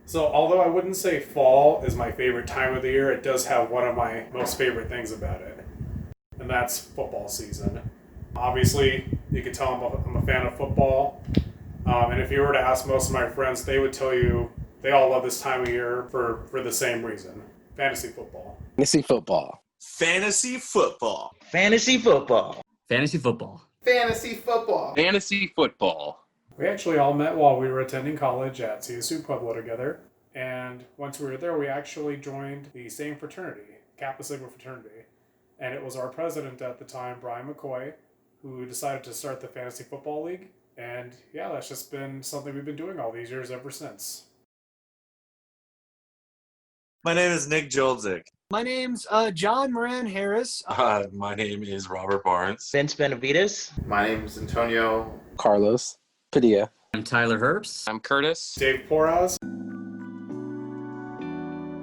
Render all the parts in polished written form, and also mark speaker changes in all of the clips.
Speaker 1: So although I wouldn't say fall is my favorite time of the year, it does have one of my most favorite things about it, and that's football season. Obviously, you can tell I'm a fan of football, and if you were to ask most of my friends, they would tell you they all love this time of year for the same reason: fantasy football.
Speaker 2: Fantasy football.
Speaker 3: Fantasy football.
Speaker 4: Fantasy football.
Speaker 5: Fantasy football.
Speaker 6: Fantasy football.
Speaker 7: Fantasy football.
Speaker 1: We actually all met while we were attending college at CSU Pueblo together, and once we were there, we actually joined the same fraternity, Kappa Sigma fraternity, and it was our president at the time, Brian McCoy, who decided to start the Fantasy Football League, and yeah, that's just been something we've been doing all these years ever since.
Speaker 3: My name is Nick Jolzik.
Speaker 8: My name's John Moran Harris.
Speaker 9: My name is Robert Barnes.
Speaker 4: Vince Benavides.
Speaker 6: My name is Antonio.
Speaker 2: Carlos Padilla.
Speaker 5: I'm Tyler Herbst.
Speaker 7: I'm Curtis.
Speaker 1: Dave Poraz.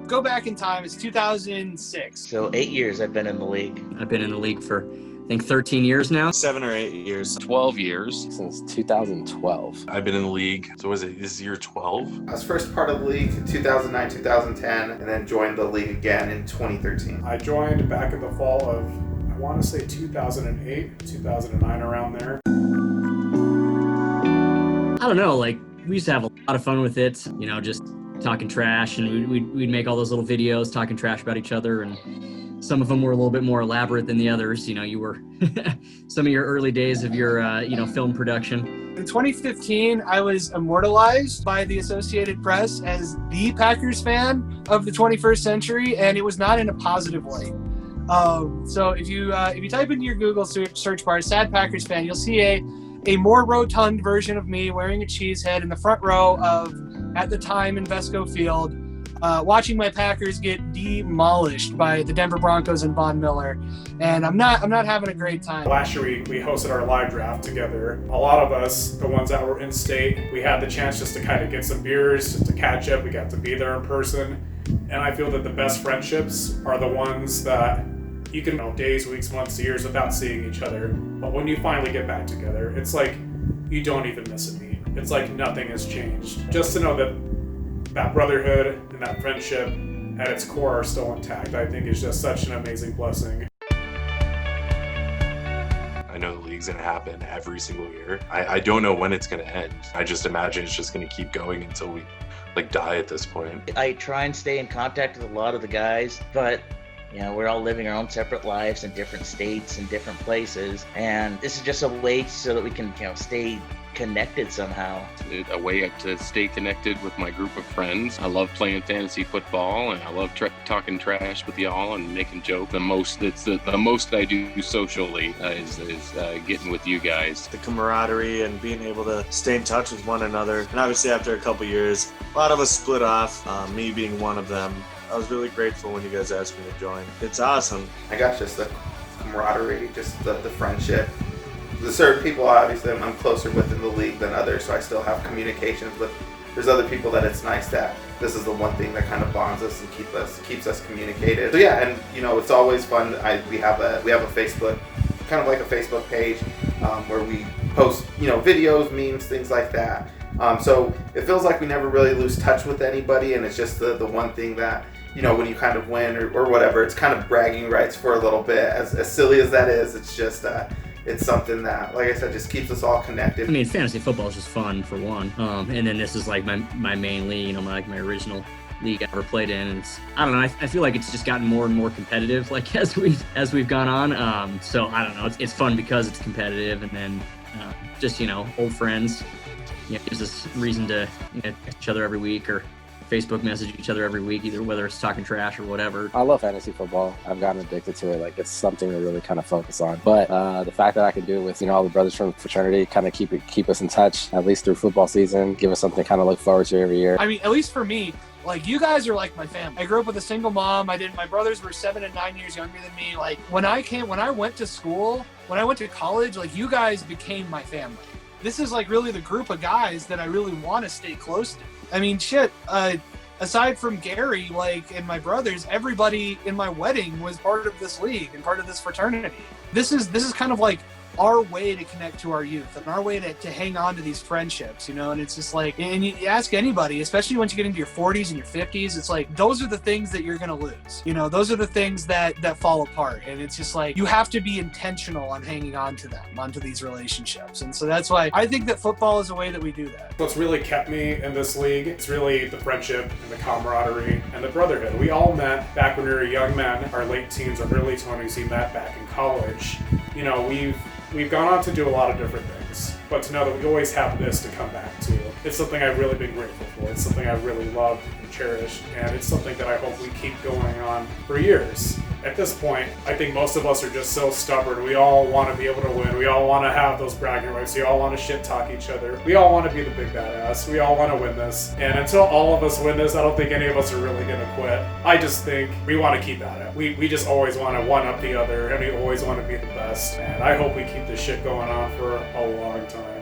Speaker 8: Go back in time, it's 2006.
Speaker 4: So 8 years I've been in the league.
Speaker 5: I've been in the league for, I think, 13 years now.
Speaker 3: 7 or 8 years.
Speaker 7: 12 years.
Speaker 2: Since 2012.
Speaker 9: I've been in the league, so was it this year 12?
Speaker 6: I was first part of the league in 2009, 2010, and then joined the league again in 2013.
Speaker 1: I joined back in the fall of, I want to say 2008, 2009, around there.
Speaker 5: I don't know, like, we used to have a lot of fun with it, you know, just talking trash, and we'd make all those little videos talking trash about each other, and some of them were a little bit more elaborate than the others. You know, you were some of your early days of your, film production.
Speaker 8: In 2015, I was immortalized by the Associated Press as the Packers fan of the 21st century, and it was not in a positive way. So if you type into your Google search bar, sad Packers fan, you'll see a more rotund version of me wearing a cheese head in the front row of, at the time, Invesco Field, watching my Packers get demolished by the Denver Broncos and Von Miller. And I'm not having a great time.
Speaker 1: Last year we hosted our live draft together. A lot of us, the ones that were in state, we had the chance just to kind of get some beers, just to catch up. We got to be there in person. And I feel that the best friendships are the ones that you can go days, weeks, months, years without seeing each other. But when you finally get back together, it's like you don't even miss a meet. It's like nothing has changed. Just to know that brotherhood and that friendship at its core are still intact, I think is just such an amazing blessing.
Speaker 9: I know the league's going to happen every single year. I don't know when it's going to end. I just imagine it's just going to keep going until we die at this point.
Speaker 4: I try and stay in contact with a lot of the guys, but we're all living our own separate lives in different states and different places, and this is just a way so that we can stay connected somehow.
Speaker 7: A way to stay connected with my group of friends. I love playing fantasy football, and I love talking trash with y'all and making jokes. The most I do socially is getting with you guys.
Speaker 3: The camaraderie and being able to stay in touch with one another. And obviously after a couple years, a lot of us split off, me being one of them. I was really grateful when you guys asked me to join. It's awesome.
Speaker 6: I got just the camaraderie, just the friendship. There's certain people, obviously, I'm closer with in the league than others, so I still have communications, but there's other people that it's nice that this is the one thing that kind of bonds us and keeps us communicated. So yeah, and it's always fun. We have a Facebook, kind of like a Facebook page, where we post videos, memes, things like that. So it feels like we never really lose touch with anybody, and it's just the one thing that when you kind of win or whatever, it's kind of bragging rights for a little bit. As silly as that is, it's just it's something that, like I said, just keeps us all connected.
Speaker 5: I mean, fantasy football is just fun for one, and then this is like my main league, my original league I ever played in, and I don't know. I feel like it's just gotten more and more competitive, like as we've gone on. So I don't know. It's fun because it's competitive, and then just old friends. Gives us reason to text each other every week or Facebook message each other every week, either whether it's talking trash or whatever.
Speaker 2: I love fantasy football. I've gotten addicted to it. Like, it's something to really kind of focus on. But the fact that I can do it with all the brothers from fraternity, kind of keep us in touch at least through football season, give us something to kind of look forward to every year.
Speaker 8: I mean, at least for me, like, you guys are like my family. I grew up with a single mom. My brothers were 7 and 9 years younger than me. Like, when I went to school, when I went to college, like, you guys became my family. This is like really the group of guys that I really want to stay close to. I mean, shit, aside from Gary, and my brothers, everybody in my wedding was part of this league and part of this fraternity. This is kind of like our way to connect to our youth and our way to hang on to these friendships, you know. And it's just like, and you ask anybody, especially once you get into your 40s and your 50s, it's like, those are the things that you're going to lose. You know, those are the things that fall apart. And it's just like, you have to be intentional on hanging on to them, onto these relationships. And so that's why I think that football is a way that we do that.
Speaker 1: What's really kept me in this league, it's really the friendship and the camaraderie and the brotherhood. We all met back when we were young men, our late teens or early 20s. We met back in college. You know, we've gone on to do a lot of different things, but to know that we always have this to come back to, it's something I've really been grateful for. It's something I really loved and cherished, and it's something that I hope we keep going on for years. At this point, I think most of us are just so stubborn. We all want to be able to win. We all want to have those bragging rights. We all want to shit talk each other. We all want to be the big badass. We all want to win this. And until all of us win this, I don't think any of us are really going to quit. I just think we want to keep at it. We just always want to one up the other, and we always want to be the best. And I hope we keep this shit going on for a long time.